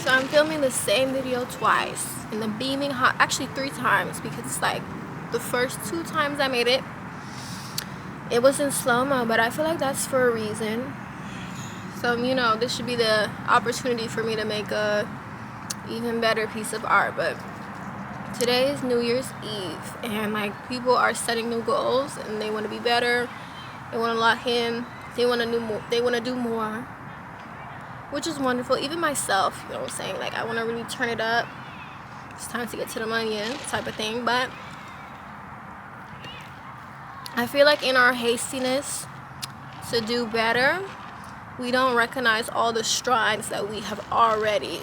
So I'm filming the same video twice in the beaming hot, actually 3 times, because it's like the first 2 times I made it, it was in slow-mo, but I feel like that's for a reason. So, you know, this should be the opportunity for me to make a even better piece of art. But today is New Year's Eve, and like people are setting new goals and they want to be better, they want to lock in, they want to do more, which is wonderful. Even myself, you know what I'm saying, like I want to really turn it up. It's time to get to the money in type of thing. But I feel like in our hastiness to do better, we don't recognize all the strides that we have already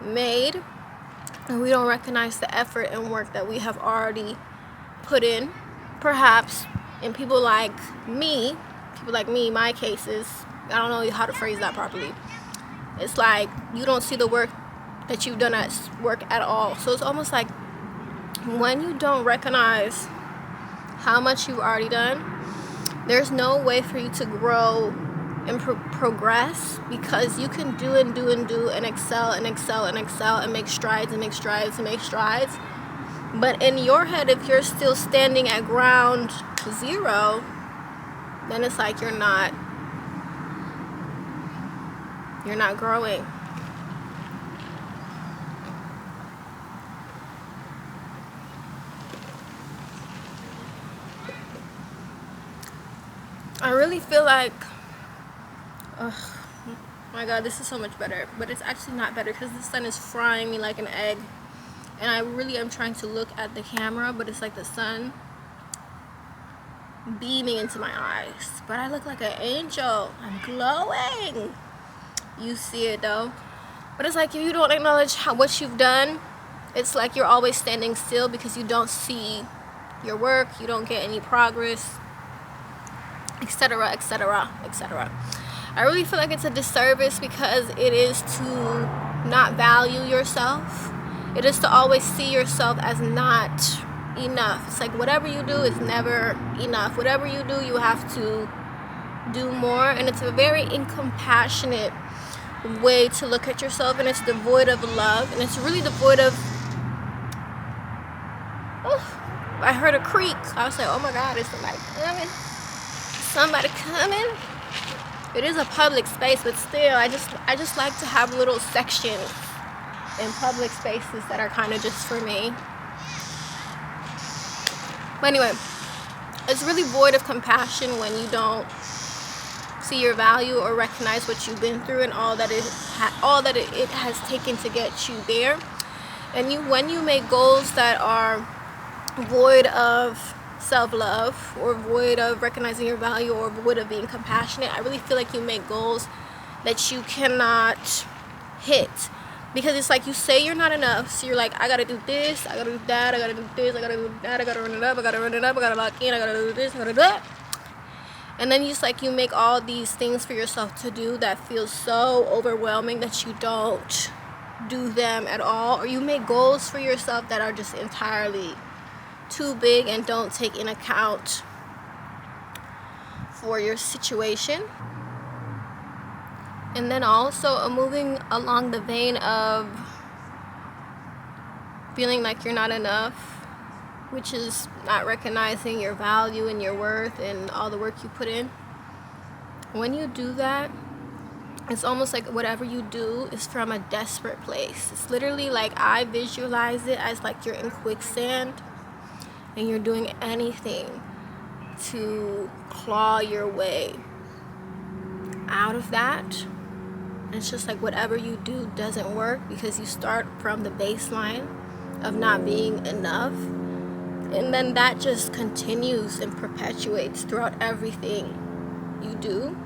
made, and we don't recognize the effort and work that we have already put in. Perhaps in people like me, my cases, I don't know how to phrase that properly. It's like you don't see the work that you've done at work at all. So it's almost like when you don't recognize how much you've already done, there's no way for you to grow and progress, because you can do and do and do and excel and excel and excel and make strides and make strides and make strides. But in your head, if you're still standing at ground zero, then it's like you're not growing. I really feel like, oh my god, this is so much better. But it's actually not better because the sun is frying me like an egg, and I really am trying to look at the camera, but it's like the sun beaming into my eyes. But I look like an angel. I'm glowing. You see it though. But it's like if you don't acknowledge what you've done, it's like you're always standing still because you don't see your work, you don't get any progress, etc., etc., etc. I really feel like it's a disservice, because it is to not value yourself. It is to always see yourself as not enough. It's like whatever you do is never enough. Whatever you do, you have to do more, and it's a very incompassionate way to look at yourself, and it's devoid of love, and it's really devoid of, I heard a creak. I was like, oh my god, is somebody coming? Somebody coming? It is a public space, but still, I just like to have little sections in public spaces that are kind of just for me. But anyway, it's really void of compassion when you don't see your value or recognize what you've been through and all that it has taken to get you there. And when you make goals that are void of self-love, or void of recognizing your value, or void of being compassionate, I really feel like you make goals that you cannot hit, because it's like you say you're not enough, so you're like, I gotta do this, I gotta do that, I gotta do this, I gotta do that, I gotta run it up, I gotta run it up, I gotta lock in, I gotta do this, I gotta do that. And then you make all these things for yourself to do that feel so overwhelming that you don't do them at all, or you make goals for yourself that are just entirely too big and don't take in account for your situation. And then also moving along the vein of feeling like you're not enough, which is not recognizing your value and your worth and all the work you put in. When you do that, it's almost like whatever you do is from a desperate place. It's literally like, I visualize it as like you're in quicksand and you're doing anything to claw your way out of that. And it's just like whatever you do doesn't work, because you start from the baseline of not being enough, and then that just continues and perpetuates throughout everything you do.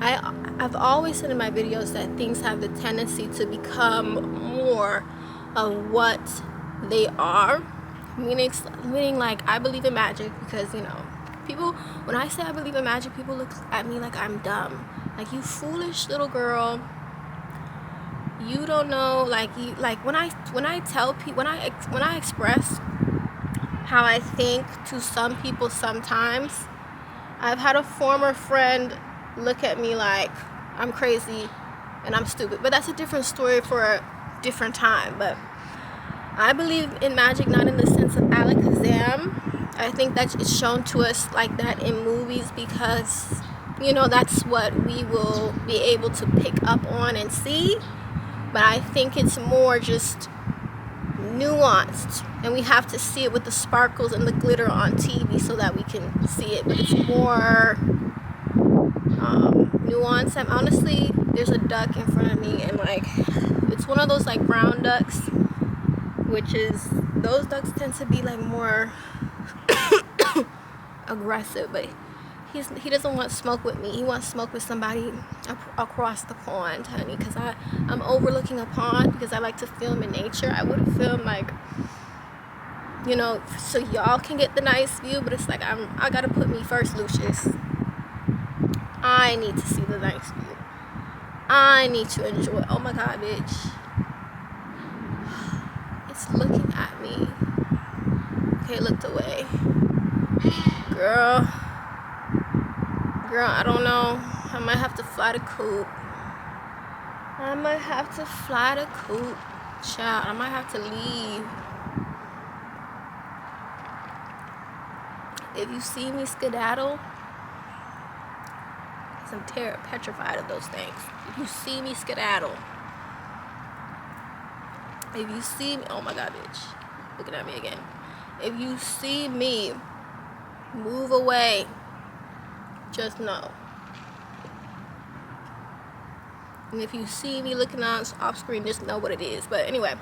I've always said in my videos that things have the tendency to become more of what they are. Meaning like, I believe in magic, because, you know, people, when I say I believe in magic, people look at me like I'm dumb. Like, you foolish little girl, you don't know. Like, when I tell people, when I express how I think to some people, sometimes I've had a former friend look at me like I'm crazy and I'm stupid. But that's a different story for a different time. But I believe in magic, not in the sense of alakazam. I think that it's shown to us like that in movies because, you know, that's what we will be able to pick up on and see. But I think it's more just nuanced, and we have to see it with the sparkles and the glitter on TV so that we can see it. But it's more nuanced. And honestly, there's a duck in front of me, and like, it's one of those like brown ducks, which is, those ducks tend to be like more aggressive, but he doesn't want smoke with me. He wants smoke with somebody across the pond, honey, because I'm overlooking a pond because I like to film in nature. I would have filmed like, you know, so y'all can get the nice view, but it's like I gotta put me first, Lucius. I need to see the nice view. I need to enjoy. Oh my God, bitch. It's looking at me. Okay, it looked away. Girl, I don't know. I might have to fly the coop. Child, I might have to leave. If you see me skedaddle, because I'm petrified of those things. If you see me skedaddle, if you see me, oh my God, bitch, looking at me again. If you see me move away, just know. And if you see me looking off screen, just know what it is. But anyway.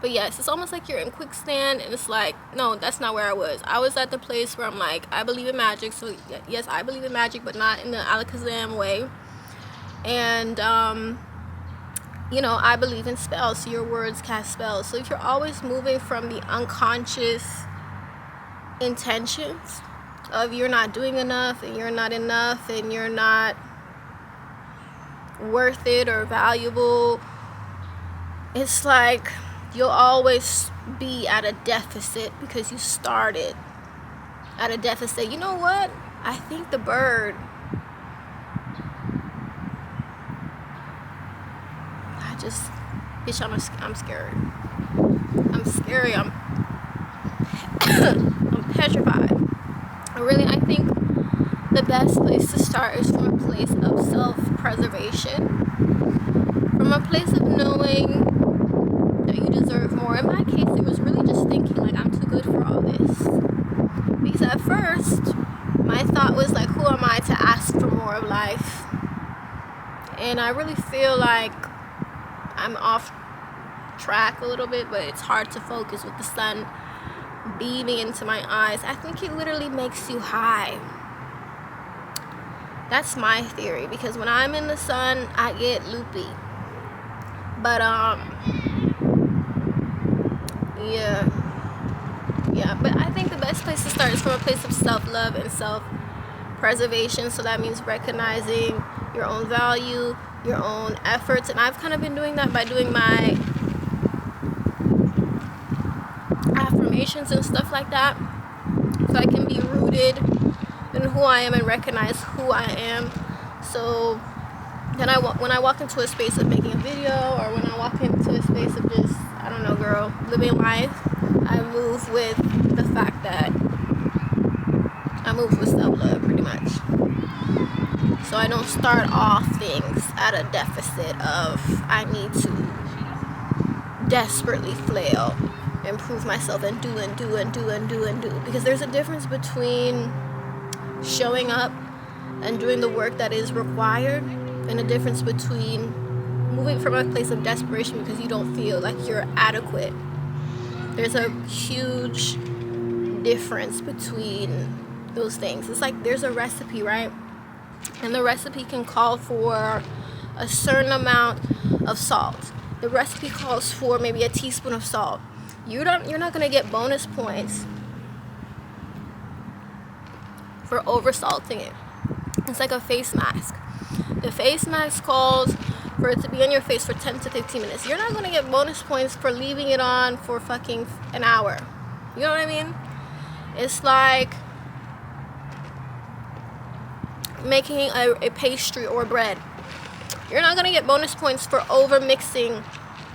But yes, it's almost like you're in quicksand, and it's like, no, that's not where I was. I was at the place where I'm like, I believe in magic. So yes, I believe in magic, but not in the alakazam way. And you know, I believe in spells, so your words cast spells. So if you're always moving from the unconscious intentions of you're not doing enough, and you're not enough, and you're not worth it or valuable, it's like you'll always be at a deficit because you started at a deficit. You know what? I think the bird, bitch, I'm scared. I'm scary. I'm petrified. Really, I think the best place to start is from a place of self-preservation, from a place of knowing that you deserve more. In my case, it was really just thinking like, I'm too good for all this. Because at first, my thought was like, who am I to ask for more of life? And I really feel like I'm off track a little bit, but it's hard to focus with the sun beaming into my eyes. I think it literally makes you high. That's my theory, because when I'm in the sun, I get loopy. But yeah, but I think the best place to start is from a place of self-love and self-preservation. So that means recognizing your own value, your own efforts, and I've kind of been doing that by doing my affirmations and stuff like that, so I can be rooted in who I am and recognize who I am. So then when I walk into a space of making a video, or when I walk into a space of just, I don't know, girl, living life, I move with the fact that I move with self-love, pretty much. So I don't start off things at a deficit of I need to desperately flail, improve myself, and do, because there's a difference between showing up and doing the work that is required, and a difference between moving from a place of desperation because you don't feel like you're adequate. There's a huge difference between those things. It's like there's a recipe, right? And the recipe can call for a certain amount of salt. The recipe calls for maybe a teaspoon of salt. You're not going to get bonus points for oversalting it. It's like a face mask. The face mask calls for it to be on your face for 10 to 15 minutes. You're not going to get bonus points for leaving it on for fucking an hour. You know what I mean? It's like making a pastry or bread. You're not going to get bonus points for over mixing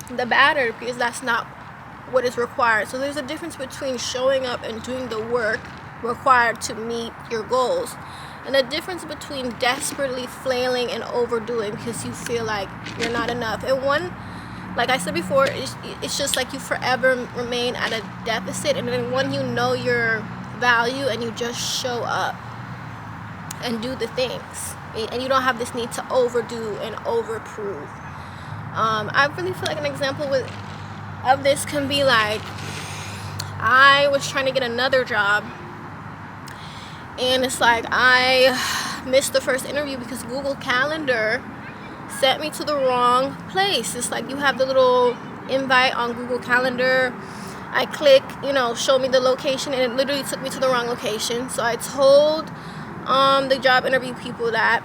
the batter, because that's not what is required. So there's a difference between showing up and doing the work required to meet your goals, and a difference between desperately flailing and overdoing because you feel like you're not enough. And one, like I said before, it's just like you forever remain at a deficit. And then when you know your value and you just show up and do the things, and you don't have this need to overdo and overprove. I really feel like an example of this can be like, I was trying to get another job, and it's like I missed the first interview because Google Calendar sent me to the wrong place. It's like you have the little invite on Google Calendar. I click, show me the location, and it literally took me to the wrong location. So I told the job interview people that,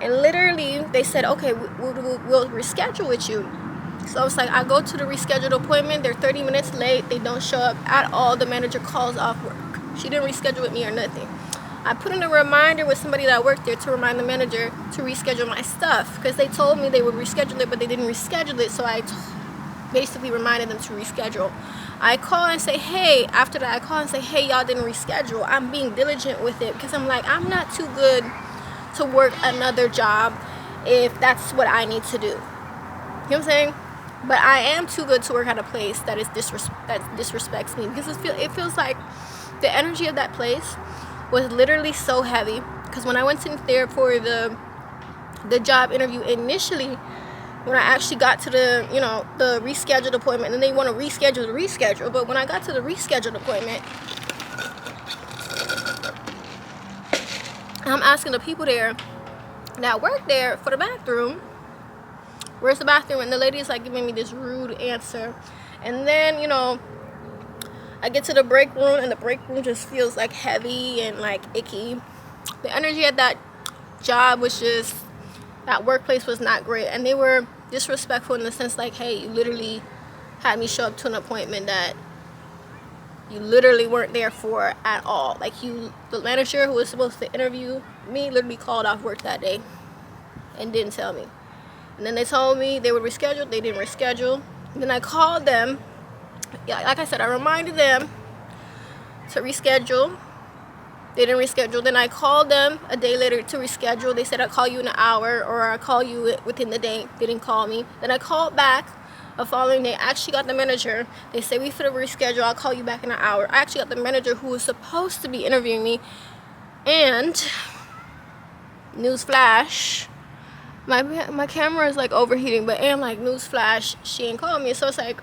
and literally they said, okay, we'll reschedule with you. So it's like I go to the rescheduled appointment, they're 30 minutes late, they don't show up at all, the manager calls off work. She didn't reschedule with me or nothing. I put in a reminder with somebody that worked there to remind the manager to reschedule my stuff, because they told me they would reschedule it, but they didn't reschedule it. So I basically reminded them to reschedule. I call and say, hey, after that I call and say, hey, y'all didn't reschedule. I'm being diligent with it because I'm like, I'm not too good to work another job if that's what I need to do. You know what I'm saying? But I am too good to work at a place that disrespects me, because it feels like the energy of that place was literally so heavy. Because when I went in there for the job interview initially, when I actually got to the rescheduled appointment, and they want to reschedule, but when I got to the rescheduled appointment, I'm asking the people there that work there for the bathroom, where's the bathroom? And the lady is like giving me this rude answer. And then, I get to the break room, and the break room just feels like heavy and like icky. The energy at that workplace was not great, and they were disrespectful in the sense like, hey, you literally had me show up to an appointment that you literally weren't there for at all. Like, the manager who was supposed to interview me literally called off work that day and didn't tell me. And then they told me they would reschedule. They didn't reschedule. And then I called them. Yeah, like I said, I reminded them to reschedule. They didn't reschedule. Then I called them a day later to reschedule. They said, I'll call you in an hour, or I'll call you within the day. They didn't call me. Then I called back the following day. I actually got the manager. They said, we finna reschedule. I'll call you back in an hour. I actually got the manager who was supposed to be interviewing me. And newsflash, my camera is like overheating, but newsflash, she ain't called me. So it's like,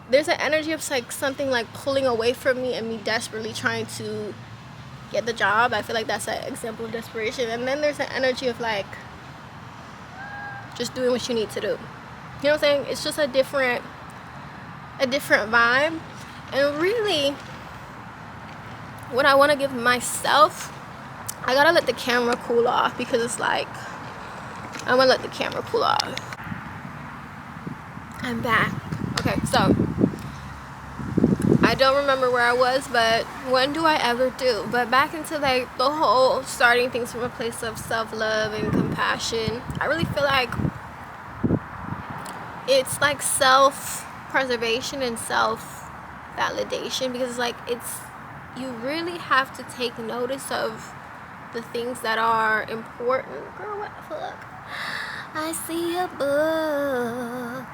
there's an energy of like something like pulling away from me and me desperately trying to get the job. I feel like that's an example of desperation. And then there's an energy of like just doing what you need to do. You know what I'm saying? It's just a different vibe. And really, what I want to give myself, I gotta let the camera cool off, because it's like, I'm gonna let the camera cool off. I'm back. Okay, so I don't remember where I was, but when do I ever do? But back into like the whole starting things from a place of self-love and compassion. I really feel like it's like self-preservation and self-validation, because you really have to take notice of the things that are important. Girl, what the fuck? I see a book.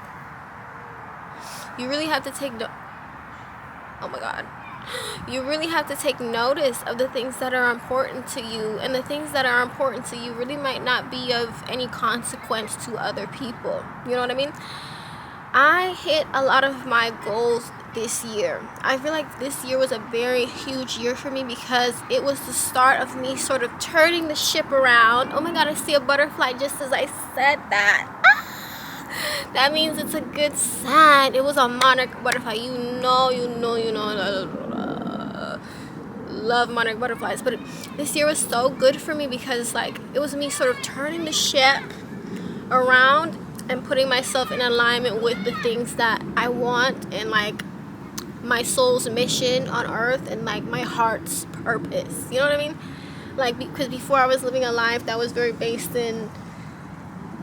You really have to take oh my god. You really have to take notice of the things that are important to you, and the things that are important to you really might not be of any consequence to other people. You know what I mean? I hit a lot of my goals this year. I feel like this year was a very huge year for me, because it was the start of me sort of turning the ship around. Oh my god, I see a butterfly just as I said that. That means it's a good sign. It was a monarch butterfly. You know. Love monarch butterflies. But this year was so good for me, because like it was me sort of turning the ship around and putting myself in alignment with the things that I want, and like my soul's mission on earth, and like my heart's purpose. You know what I mean? Like, because before I was living a life that was very based in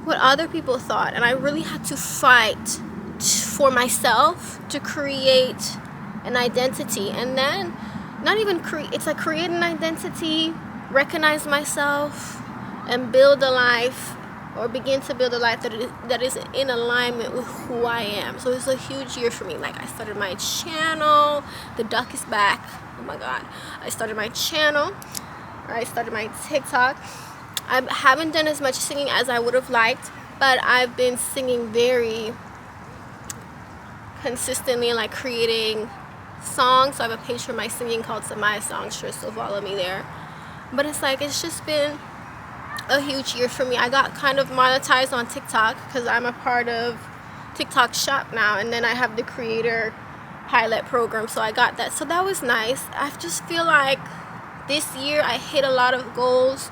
what other people thought, and I really had to fight for myself to create an identity. And then not even create, it's like create an identity, recognize myself, and build a life, or begin to build a life that is in alignment with who I am. So it's a huge year for me. Like, I started my channel, the duck is back, oh my god. I started my channel, I started my TikTok. I haven't done as much singing as I would have liked, but I've been singing very consistently and like creating songs. So I have a page for my singing called SamiahSupremacy, so follow me there. But it's like, it's just been a huge year for me. I got kind of monetized on TikTok because I'm a part of TikTok Shop now, and then I have the creator pilot program, so I got that. So that was nice. I just feel like this year I hit a lot of goals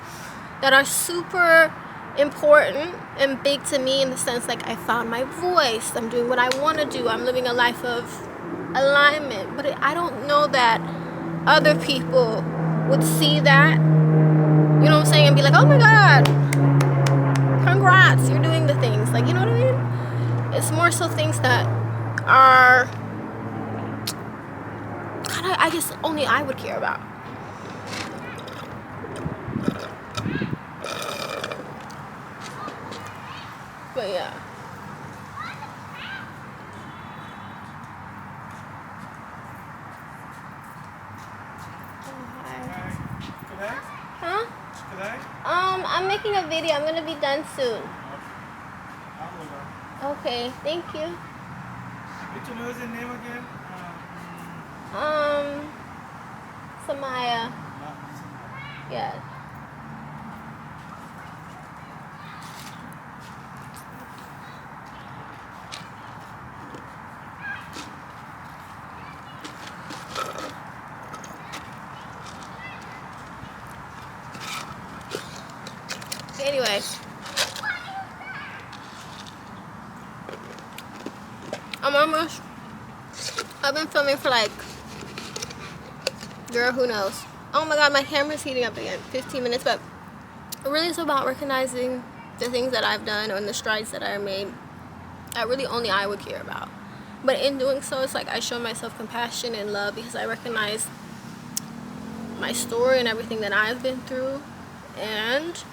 that are super important and big to me, in the sense like I found my voice, I'm doing what I want to do, I'm living a life of alignment. But I don't know that other people would see that, you know what I'm saying, and be like, oh my god, congrats, you're doing the things, like, you know what I mean? It's more so things that are kind of, I guess, only I would care about. But yeah. Huh? I'm making a video. I'm gonna be done soon. Okay, thank you. Which one was your name again? Samiah. Yeah. Anyway, I've been filming for like, girl, who knows? Oh my god, my camera's heating up again. 15 minutes, but really it's about recognizing the things that I've done and the strides that I made that really only I would care about. But in doing so, it's like I show myself compassion and love, because I recognize my story and everything that I've been through, and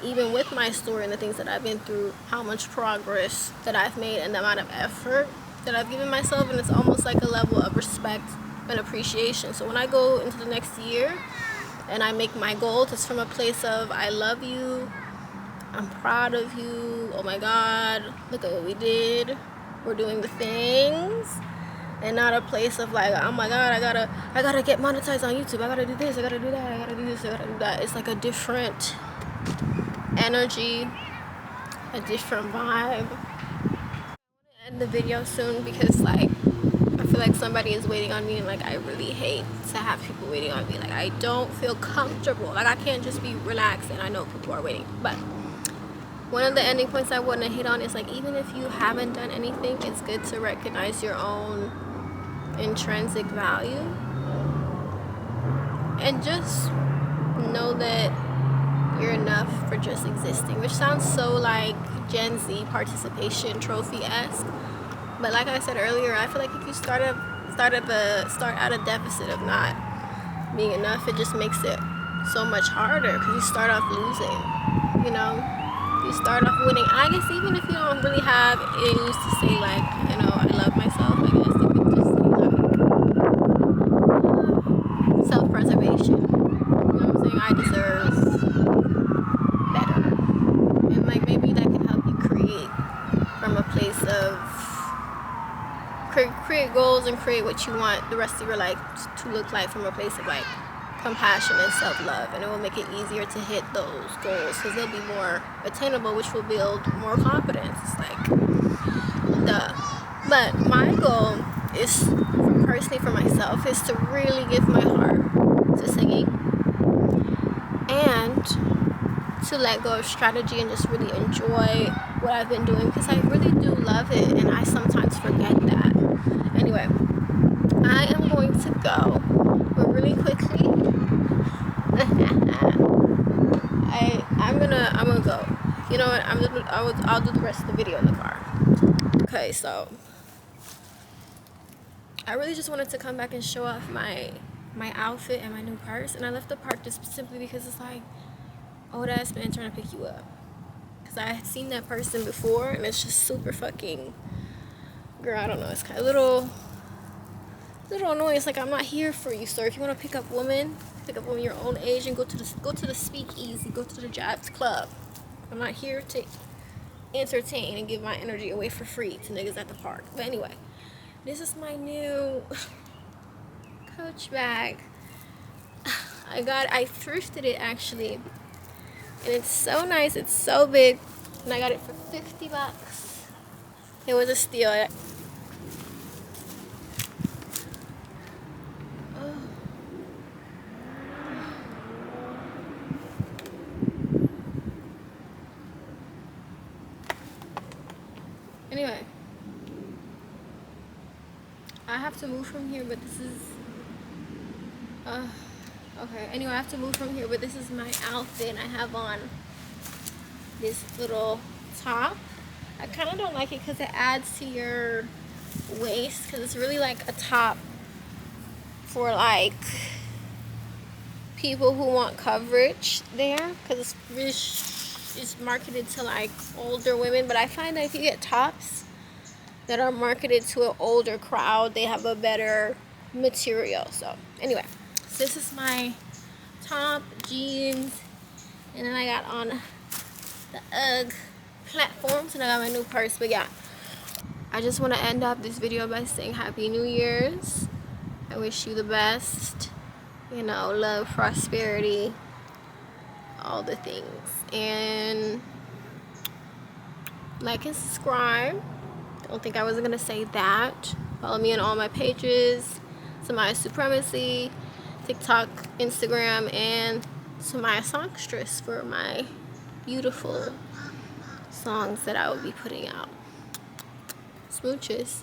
even with my story and the things that I've been through, how much progress that I've made and the amount of effort that I've given myself. And it's almost like a level of respect and appreciation. So when I go into the next year and I make my goals, it's from a place of, I love you, I'm proud of you, oh my god, look at what we did, we're doing the things. And not a place of like, oh my god, I gotta get monetized on YouTube, I gotta do this, I gotta do that, I gotta do this, I gotta do that. It's like a different energy, a different vibe. I'm gonna end the video soon, because like, I feel like somebody is waiting on me, and like, I really hate to have people waiting on me. Like, I don't feel comfortable, like I can't just be relaxed and I know people are waiting. But one of the ending points I want to hit on is like, even if you haven't done anything, it's good to recognize your own intrinsic value, and just know that you're enough for just existing, which sounds so like Gen Z participation trophy-esque. But like I said earlier, I feel like if you start at a deficit of not being enough, it just makes it so much harder, because you start off losing, you know, you start off winning. I guess even if you don't really have it used to say like, you know, I love myself, I guess you could just say like, self-preservation, you know what I'm saying, I deserve better. And like, maybe that can help you create from a place of create goals and create what you want the rest of your life to look like, from a place of like compassion and self-love. And it will make it easier to hit those goals, because they'll be more attainable, which will build more confidence. It's like, duh. But my goal is, personally for myself, is to really give my heart to singing, and to let go of strategy and just really enjoy what I've been doing, because I really do love it, and I sometimes forget that. Anyway, I am going to go, but really quickly I'm gonna go. You know what? I'll do the rest of the video in the car. Okay, so I really just wanted to come back and show off my outfit and my new purse, and I left the park just simply because it's like old ass man trying to pick you up. Cause I had seen that person before, and it's just super fucking, girl, I don't know. It's kind of little annoying. It's like, I'm not here for you, sir. If you want to pick up women your own age and go to the speakeasy, go to the Jobs Club. I'm not here to entertain and give my energy away for free to niggas at the park. But anyway, this is my new Coach bag. I thrifted it actually, and it's so nice. It's so big, and I got it for $50. It was a steal. Anyway, I have to move from here, but this is okay. Anyway, I have to move from here, but this is my outfit. I have on this little top. I kind of don't like it because it adds to your waist, because it's really like a top for like people who want coverage there, because it's really it's marketed to like older women. But I find that if you get tops that are marketed to an older crowd, they have a better material. So anyway, so this is my top, jeans, and then I got on the UGG platforms, and I got my new purse. But yeah, I just want to end up this video by saying Happy New Year's. I wish you the best, you know, love, prosperity, all the things. And like and subscribe. I don't think I was gonna say that. Follow me on all my pages, SamiahSupremacy, TikTok, Instagram, and Samiah Songstress for my beautiful songs that I will be putting out. Smooches.